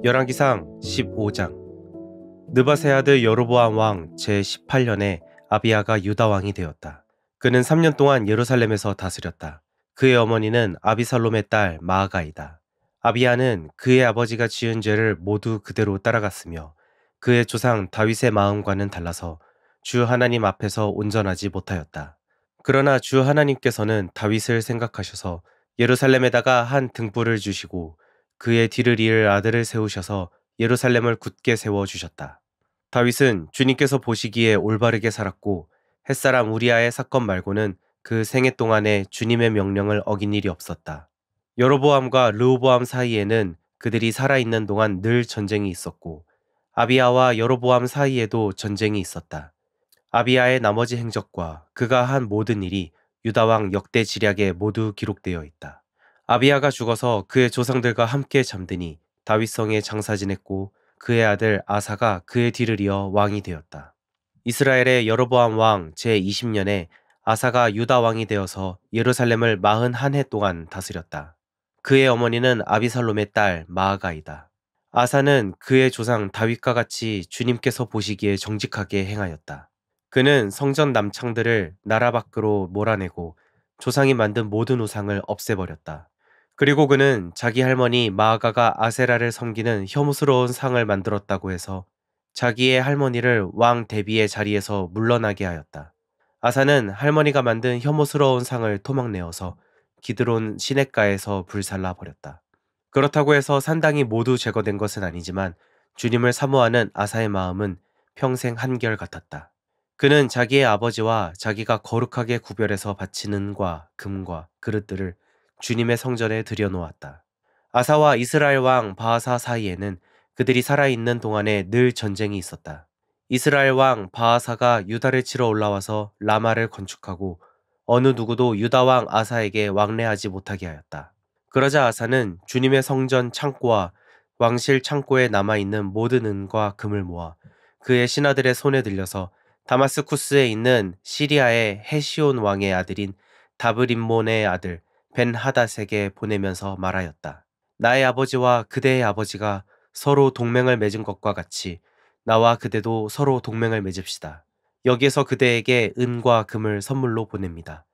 열왕기상 15장. 느밧의 아들 여로보암 왕 제18년에 아비야가 유다 왕이 되었다. 그는 3년 동안 예루살렘에서 다스렸다. 그의 어머니는 아비살롬의 딸 마아가이다. 아비야는 그의 아버지가 지은 죄를 모두 그대로 따라갔으며 그의 조상 다윗의 마음과는 달라서 주 하나님 앞에서 온전하지 못하였다. 그러나 주 하나님께서는 다윗을 생각하셔서 예루살렘에다가 한 등불을 주시고 그의 뒤를 이을 아들을 세우셔서 예루살렘을 굳게 세워주셨다. 다윗은 주님께서 보시기에 올바르게 살았고 햇사람 우리아의 사건 말고는 그 생애 동안에 주님의 명령을 어긴 일이 없었다. 여로보암과 르호보암 사이에는 그들이 살아있는 동안 늘 전쟁이 있었고 아비야와 여로보암 사이에도 전쟁이 있었다. 아비야의 나머지 행적과 그가 한 모든 일이 유다왕 역대 지략에 모두 기록되어 있다. 아비야가 죽어서 그의 조상들과 함께 잠드니 다윗성에 장사 지냈고 그의 아들 아사가 그의 뒤를 이어 왕이 되었다. 이스라엘의 여로보암 왕 제20년에 아사가 유다 왕이 되어서 예루살렘을 41해 동안 다스렸다. 그의 어머니는 아비살롬의 딸 마아가이다. 아사는 그의 조상 다윗과 같이 주님께서 보시기에 정직하게 행하였다. 그는 성전 남창들을 나라 밖으로 몰아내고 조상이 만든 모든 우상을 없애버렸다. 그리고 그는 자기 할머니 마아가가 아세라를 섬기는 혐오스러운 상을 만들었다고 해서 자기의 할머니를 왕 대비의 자리에서 물러나게 하였다. 아사는 할머니가 만든 혐오스러운 상을 토막내어서 기드론 시냇가에서 불살라 버렸다. 그렇다고 해서 산당이 모두 제거된 것은 아니지만 주님을 사모하는 아사의 마음은 평생 한결같았다. 그는 자기의 아버지와 자기가 거룩하게 구별해서 바치는 은과 금과 그릇들을 주님의 성전에 들여놓았다. 아사와 이스라엘 왕 바하사 사이에는 그들이 살아있는 동안에 늘 전쟁이 있었다. 이스라엘 왕 바하사가 유다를 치러 올라와서 라마를 건축하고 어느 누구도 유다 왕 아사에게 왕래하지 못하게 하였다. 그러자 아사는 주님의 성전 창고와 왕실 창고에 남아있는 모든 은과 금을 모아 그의 신하들의 손에 들려서 다마스쿠스에 있는 시리아의 헤시온 왕의 아들인 다브림몬의 아들 벤 하닷에게 보내면서 말하였다. 나의 아버지와 그대의 아버지가 서로 동맹을 맺은 것과 같이 나와 그대도 서로 동맹을 맺읍시다. 여기에서 그대에게 은과 금을 선물로 보냅니다.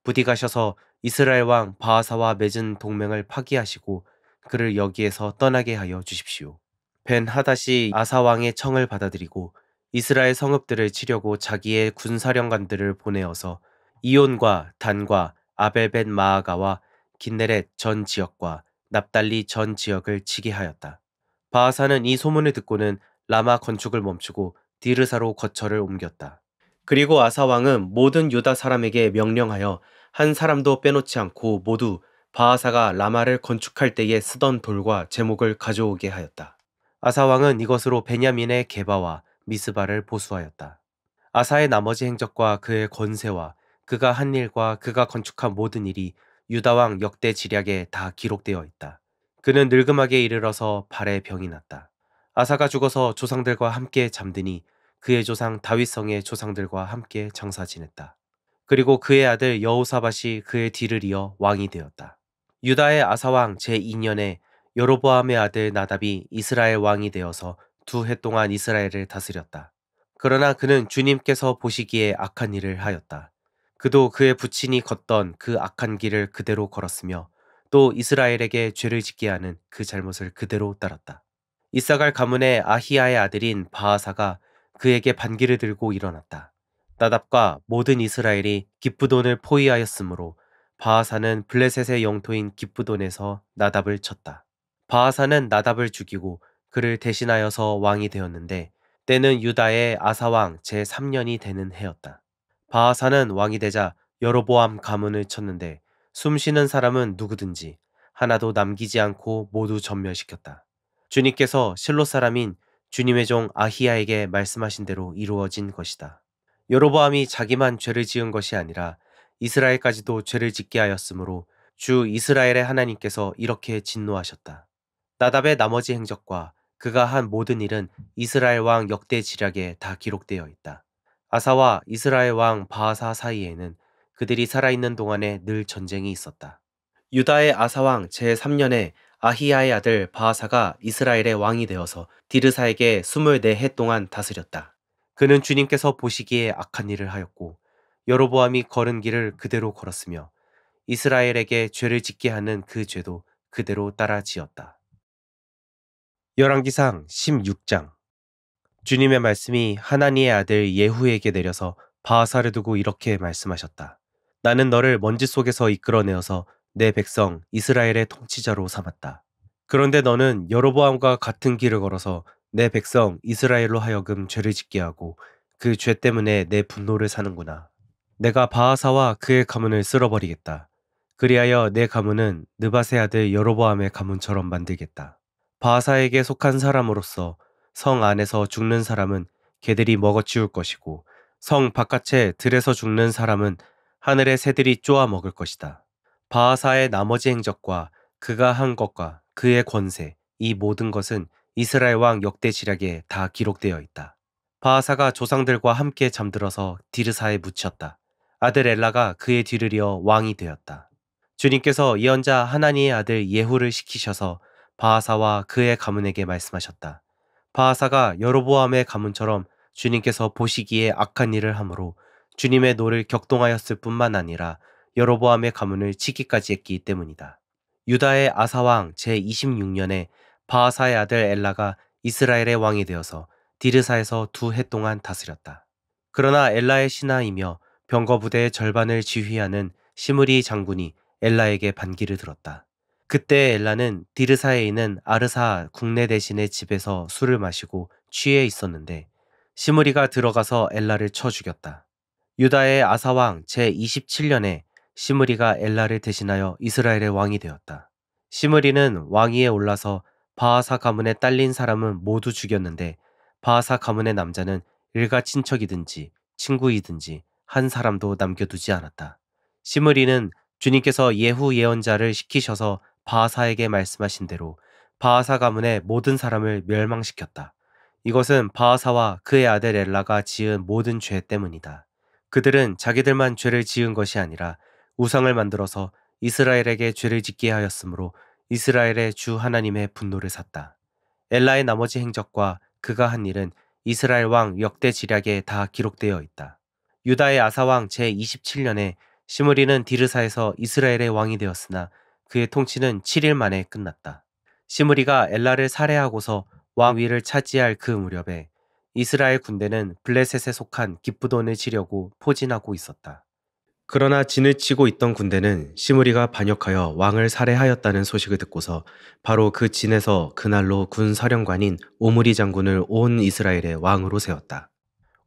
부디 가셔서 이스라엘 왕 바하사와 맺은 동맹을 파기하시고 그를 여기에서 떠나게 하여 주십시오. 벤 하닷이 아사 왕의 청을 받아들이고 이스라엘 성읍들을 치려고 자기의 군사령관들을 보내어서 이온과 단과 아벨벳 마아가와 긴네렛 전 지역과 납달리 전 지역을 치게 하였다. 바하사는 이 소문을 듣고는 라마 건축을 멈추고 디르사로 거처를 옮겼다. 그리고 아사 왕은 모든 유다 사람에게 명령하여 한 사람도 빼놓지 않고 모두 바하사가 라마를 건축할 때에 쓰던 돌과 제목을 가져오게 하였다. 아사 왕은 이것으로 베냐민의 게바와 미스바를 보수하였다. 아사의 나머지 행적과 그의 권세와 그가 한 일과 그가 건축한 모든 일이 유다왕 역대 지략에 다 기록되어 있다. 그는 늙음하게 이르러서 발에 병이 났다. 아사가 죽어서 조상들과 함께 잠드니 그의 조상 다윗성의 조상들과 함께 장사 지냈다. 그리고 그의 아들 여호사밧이 그의 뒤를 이어 왕이 되었다. 유다의 아사왕 제2년에 여로보암의 아들 나답이 이스라엘 왕이 되어서 2해 동안 이스라엘을 다스렸다. 그러나 그는 주님께서 보시기에 악한 일을 하였다. 그도 그의 부친이 걷던 그 악한 길을 그대로 걸었으며 또 이스라엘에게 죄를 짓게 하는 그 잘못을 그대로 따랐다. 이사갈 가문의 아히야의 아들인 바하사가 그에게 반기를 들고 일어났다. 나답과 모든 이스라엘이 기브돈을 포위하였으므로 바하사는 블레셋의 영토인 기브돈에서 나답을 쳤다. 바하사는 나답을 죽이고 그를 대신하여서 왕이 되었는데 때는 유다의 아사왕 제3년이 되는 해였다. 바하사는 왕이 되자 여로보암 가문을 쳤는데 숨쉬는 사람은 누구든지 하나도 남기지 않고 모두 전멸시켰다. 주님께서 실로 사람인 주님의 종 아히야에게 말씀하신 대로 이루어진 것이다. 여로보암이 자기만 죄를 지은 것이 아니라 이스라엘까지도 죄를 짓게 하였으므로 주 이스라엘의 하나님께서 이렇게 진노하셨다. 나답의 나머지 행적과 그가 한 모든 일은 이스라엘 왕 역대 지략에 다 기록되어 있다. 아사와 이스라엘 왕 바하사 사이에는 그들이 살아있는 동안에 늘 전쟁이 있었다. 유다의 아사왕 제3년에 아히야의 아들 바하사가 이스라엘의 왕이 되어서 디르사에게 24해 동안 다스렸다. 그는 주님께서 보시기에 악한 일을 하였고 여로보암이 걸은 길을 그대로 걸었으며 이스라엘에게 죄를 짓게 하는 그 죄도 그대로 따라 지었다. 열왕기상 16장. 주님의 말씀이 하나니의 아들 예후에게 내려서 바하사를 두고 이렇게 말씀하셨다. 나는 너를 먼지 속에서 이끌어내어서 내 백성 이스라엘의 통치자로 삼았다. 그런데 너는 여로보암과 같은 길을 걸어서 내 백성 이스라엘로 하여금 죄를 짓게 하고 그 죄 때문에 내 분노를 사는구나. 내가 바하사와 그의 가문을 쓸어버리겠다. 그리하여 내 가문은 느바세 아들 여로보암의 가문처럼 만들겠다. 바하사에게 속한 사람으로서 성 안에서 죽는 사람은 개들이 먹어치울 것이고 성 바깥에 들에서 죽는 사람은 하늘의 새들이 쪼아 먹을 것이다. 바하사의 나머지 행적과 그가 한 것과 그의 권세, 이 모든 것은 이스라엘 왕 역대 지략에 다 기록되어 있다. 바하사가 조상들과 함께 잠들어서 디르사에 묻혔다. 아들 엘라가 그의 뒤를 이어 왕이 되었다. 주님께서 예언자 하나니의 아들 예후를 시키셔서 바하사와 그의 가문에게 말씀하셨다. 바하사가 여로보암의 가문처럼 주님께서 보시기에 악한 일을 하므로 주님의 노를 격동하였을 뿐만 아니라 여로보암의 가문을 치기까지 했기 때문이다. 유다의 아사왕 제26년에 바하사의 아들 엘라가 이스라엘의 왕이 되어서 디르사에서 2해 동안 다스렸다. 그러나 엘라의 신하이며 병거 부대의 절반을 지휘하는 시므리 장군이 엘라에게 반기를 들었다. 그때 엘라는 디르사에 있는 아르사 국내 대신의 집에서 술을 마시고 취해 있었는데 시므리가 들어가서 엘라를 쳐 죽였다. 유다의 아사왕 제27년에 시므리가 엘라를 대신하여 이스라엘의 왕이 되었다. 시므리는 왕위에 올라서 바하사 가문에 딸린 사람은 모두 죽였는데 바하사 가문의 남자는 일가 친척이든지 친구이든지 한 사람도 남겨두지 않았다. 시므리는 주님께서 예후 예언자를 시키셔서 바하사에게 말씀하신 대로 바하사 가문의 모든 사람을 멸망시켰다. 이것은 바하사와 그의 아들 엘라가 지은 모든 죄 때문이다. 그들은 자기들만 죄를 지은 것이 아니라 우상을 만들어서 이스라엘에게 죄를 짓게 하였으므로 이스라엘의 주 하나님의 분노를 샀다. 엘라의 나머지 행적과 그가 한 일은 이스라엘 왕 역대 지략에 다 기록되어 있다. 유다의 아사왕 제27년에 시므리는 디르사에서 이스라엘의 왕이 되었으나 그의 통치는 7일 만에 끝났다. 시므리가 엘라를 살해하고서 왕위를 차지할 그 무렵에 이스라엘 군대는 블레셋에 속한 기브돈을 치려고 포진하고 있었다. 그러나 진을 치고 있던 군대는 시므리가 반역하여 왕을 살해하였다는 소식을 듣고서 바로 그 진에서 그날로 군 사령관인 오므리 장군을 온 이스라엘의 왕으로 세웠다.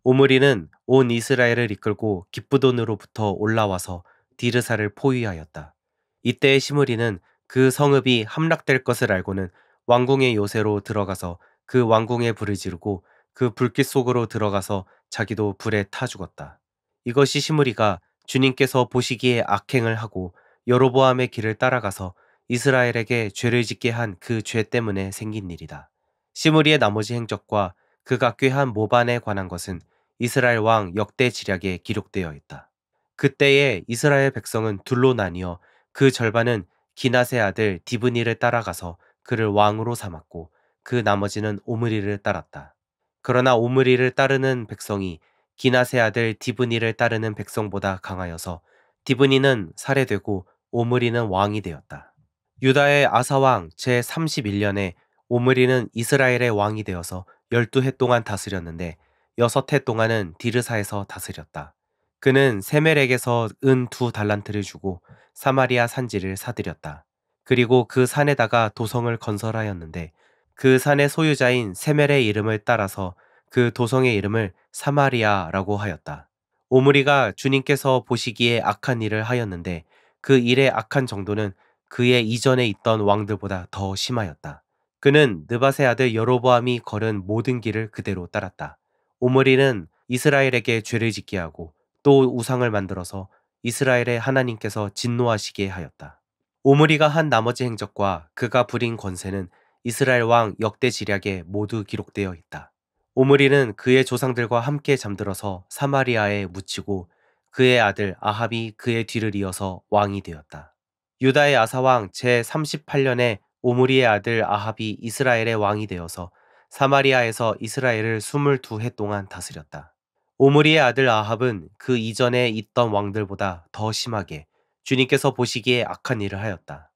오므리는 온 이스라엘을 이끌고 기브돈으로부터 올라와서 디르사를 포위하였다. 이때 시므리는 그 성읍이 함락될 것을 알고는 왕궁의 요새로 들어가서 그 왕궁에 불을 지르고 그 불길 속으로 들어가서 자기도 불에 타 죽었다. 이것이 시므리가 주님께서 보시기에 악행을 하고 여로보암의 길을 따라가서 이스라엘에게 죄를 짓게 한 그 죄 때문에 생긴 일이다. 시므리의 나머지 행적과 그가 꾀한 모반에 관한 것은 이스라엘 왕 역대 지략에 기록되어 있다. 그때에 이스라엘 백성은 둘로 나뉘어 그 절반은 기낫의 아들 디브니를 따라가서 그를 왕으로 삼았고 그 나머지는 오므리를 따랐다. 그러나 오므리를 따르는 백성이 기낫의 아들 디브니를 따르는 백성보다 강하여서 디브니는 살해되고 오므리는 왕이 되었다. 유다의 아사왕 제31년에 오므리는 이스라엘의 왕이 되어서 12해 동안 다스렸는데 6해 동안은 디르사에서 다스렸다. 그는 세멜에게서 은 2달란트를 주고 사마리아 산지를 사들였다. 그리고 그 산에다가 도성을 건설하였는데 그 산의 소유자인 세멜의 이름을 따라서 그 도성의 이름을 사마리아라고 하였다. 오므리가 주님께서 보시기에 악한 일을 하였는데 그 일의 악한 정도는 그의 이전에 있던 왕들보다 더 심하였다. 그는 느밧의 아들 여로보암이 걸은 모든 길을 그대로 따랐다. 오므리는 이스라엘에게 죄를 짓게 하고 또 우상을 만들어서 이스라엘의 하나님께서 진노하시게 하였다. 오므리가 한 나머지 행적과 그가 부린 권세는 이스라엘 왕 역대 지략에 모두 기록되어 있다. 오므리는 그의 조상들과 함께 잠들어서 사마리아에 묻히고 그의 아들 아합이 그의 뒤를 이어서 왕이 되었다. 유다의 아사왕 제38년에 오므리의 아들 아합이 이스라엘의 왕이 되어서 사마리아에서 이스라엘을 22해 동안 다스렸다. 오므리의 아들 아합은 그 이전에 있던 왕들보다 더 심하게 주님께서 보시기에 악한 일을 하였다.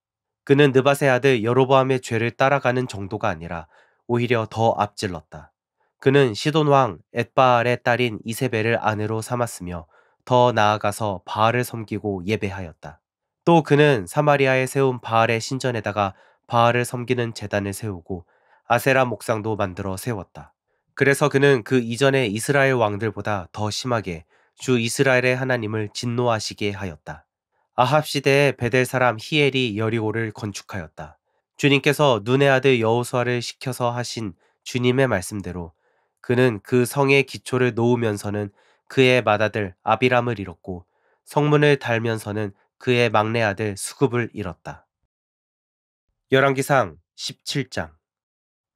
그는 느밧의 아들 여로보암의 죄를 따라가는 정도가 아니라 오히려 더 앞질렀다. 그는 시돈 왕 엣바알의 딸인 이세벨을 아내로 삼았으며 더 나아가서 바알을 섬기고 예배하였다. 또 그는 사마리아에 세운 바알의 신전에다가 바알을 섬기는 제단을 세우고 아세라 목상도 만들어 세웠다. 그래서 그는 그 이전의 이스라엘 왕들보다 더 심하게 주 이스라엘의 하나님을 진노하시게 하였다. 아합 시대에 베델 사람 히엘이 여리고를 건축하였다. 주님께서 눈의 아들 여호수아를 시켜서 하신 주님의 말씀대로 그는 그 성의 기초를 놓으면서는 그의 맏아들 아비람을 잃었고 성문을 달면서는 그의 막내 아들 수굽을 잃었다. 열왕기상 17장.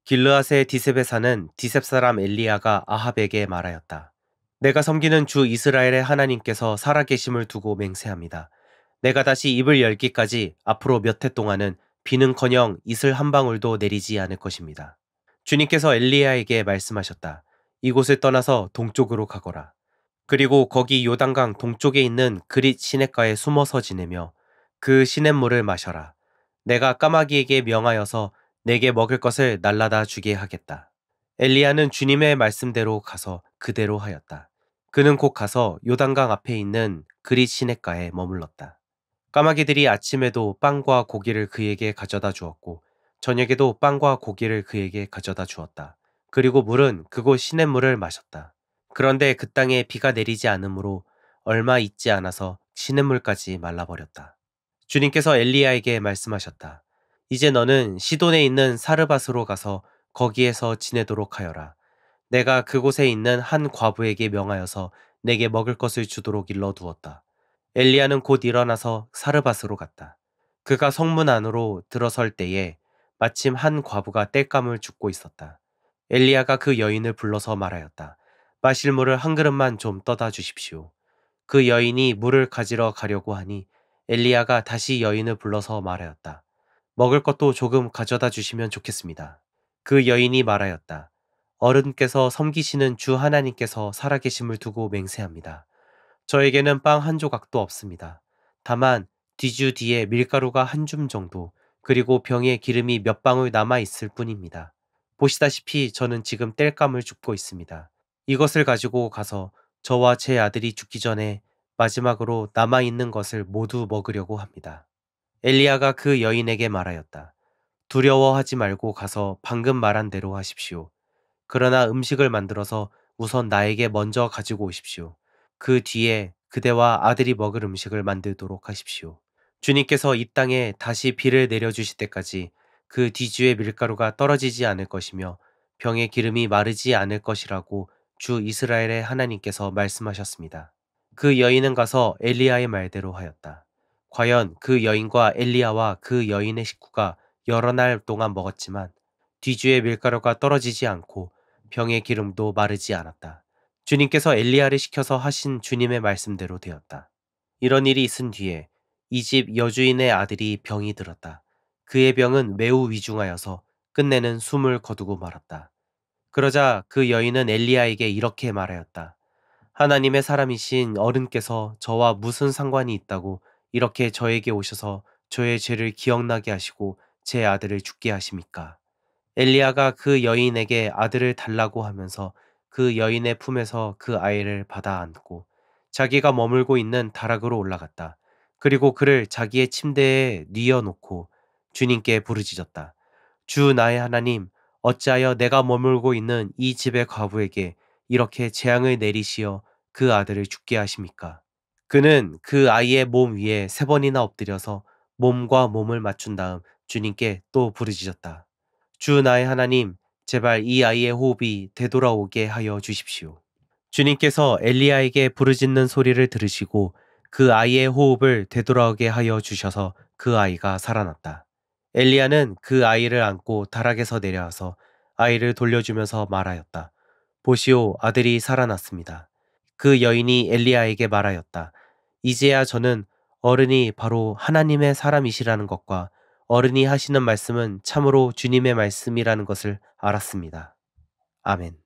길르앗의 디셉에 사는 디셉 사람 엘리야가 아합에게 말하였다. 내가 섬기는 주 이스라엘의 하나님께서 살아계심을 두고 맹세합니다. 내가 다시 입을 열기까지 앞으로 몇 해 동안은 비는커녕 이슬 한 방울도 내리지 않을 것입니다. 주님께서 엘리야에게 말씀하셨다. 이곳을 떠나서 동쪽으로 가거라. 그리고 거기 요단강 동쪽에 있는 그릿 시냇가에 숨어서 지내며 그 시냇물을 마셔라. 내가 까마귀에게 명하여서 내게 먹을 것을 날라다 주게 하겠다. 엘리야는 주님의 말씀대로 가서 그대로 하였다. 그는 곧 가서 요단강 앞에 있는 그릿 시냇가에 머물렀다. 까마귀들이 아침에도 빵과 고기를 그에게 가져다 주었고 저녁에도 빵과 고기를 그에게 가져다 주었다. 그리고 물은 그곳 시냇물을 마셨다. 그런데 그 땅에 비가 내리지 않으므로 얼마 있지 않아서 시냇물까지 말라버렸다. 주님께서 엘리야에게 말씀하셨다. 이제 너는 시돈에 있는 사르밧으로 가서 거기에서 지내도록 하여라. 내가 그곳에 있는 한 과부에게 명하여서 내게 먹을 것을 주도록 일러두었다. 엘리야는 곧 일어나서 사르밧으로 갔다. 그가 성문 안으로 들어설 때에 마침 한 과부가 땔감을 줍고 있었다. 엘리야가 그 여인을 불러서 말하였다. 마실 물을 한 그릇만 좀 떠다 주십시오. 그 여인이 물을 가지러 가려고 하니 엘리야가 다시 여인을 불러서 말하였다. 먹을 것도 조금 가져다 주시면 좋겠습니다. 그 여인이 말하였다. 어른께서 섬기시는 주 하나님께서 살아계심을 두고 맹세합니다. 저에게는 빵 한 조각도 없습니다. 다만 뒤주 뒤에 밀가루가 한 줌 정도, 그리고 병에 기름이 몇 방울 남아 있을 뿐입니다. 보시다시피 저는 지금 땔감을 줍고 있습니다. 이것을 가지고 가서 저와 제 아들이 죽기 전에 마지막으로 남아 있는 것을 모두 먹으려고 합니다. 엘리야가 그 여인에게 말하였다. 두려워하지 말고 가서 방금 말한 대로 하십시오. 그러나 음식을 만들어서 우선 나에게 먼저 가지고 오십시오. 그 뒤에 그대와 아들이 먹을 음식을 만들도록 하십시오. 주님께서 이 땅에 다시 비를 내려주실 때까지 그 뒤주의 밀가루가 떨어지지 않을 것이며 병의 기름이 마르지 않을 것이라고 주 이스라엘의 하나님께서 말씀하셨습니다. 그 여인은 가서 엘리야의 말대로 하였다. 과연 그 여인과 엘리야와 그 여인의 식구가 여러 날 동안 먹었지만 뒤주의 밀가루가 떨어지지 않고 병의 기름도 마르지 않았다. 주님께서 엘리야를 시켜서 하신 주님의 말씀대로 되었다. 이런 일이 있은 뒤에 이 집 여주인의 아들이 병이 들었다. 그의 병은 매우 위중하여서 끝내는 숨을 거두고 말았다. 그러자 그 여인은 엘리야에게 이렇게 말하였다. 하나님의 사람이신 어른께서 저와 무슨 상관이 있다고 이렇게 저에게 오셔서 저의 죄를 기억나게 하시고 제 아들을 죽게 하십니까? 엘리야가 그 여인에게 아들을 달라고 하면서 그 여인의 품에서 그 아이를 받아 안고 자기가 머물고 있는 다락으로 올라갔다. 그리고 그를 자기의 침대에 뉘어놓고 주님께 부르짖었다. 주 나의 하나님, 어찌하여 내가 머물고 있는 이 집의 과부에게 이렇게 재앙을 내리시어 그 아들을 죽게 하십니까? 그는 그 아이의 몸 위에 3번이나 엎드려서 몸과 몸을 맞춘 다음 주님께 또 부르짖었다. 주 나의 하나님, 제발 이 아이의 호흡이 되돌아오게 하여 주십시오. 주님께서 엘리야에게 부르짖는 소리를 들으시고 그 아이의 호흡을 되돌아오게 하여 주셔서 그 아이가 살아났다. 엘리야는 그 아이를 안고 다락에서 내려와서 아이를 돌려주면서 말하였다. 보시오, 아들이 살아났습니다. 그 여인이 엘리야에게 말하였다. 이제야 저는 어른이 바로 하나님의 사람이시라는 것과 어른이 하시는 말씀은 참으로 주님의 말씀이라는 것을 알았습니다. 아멘.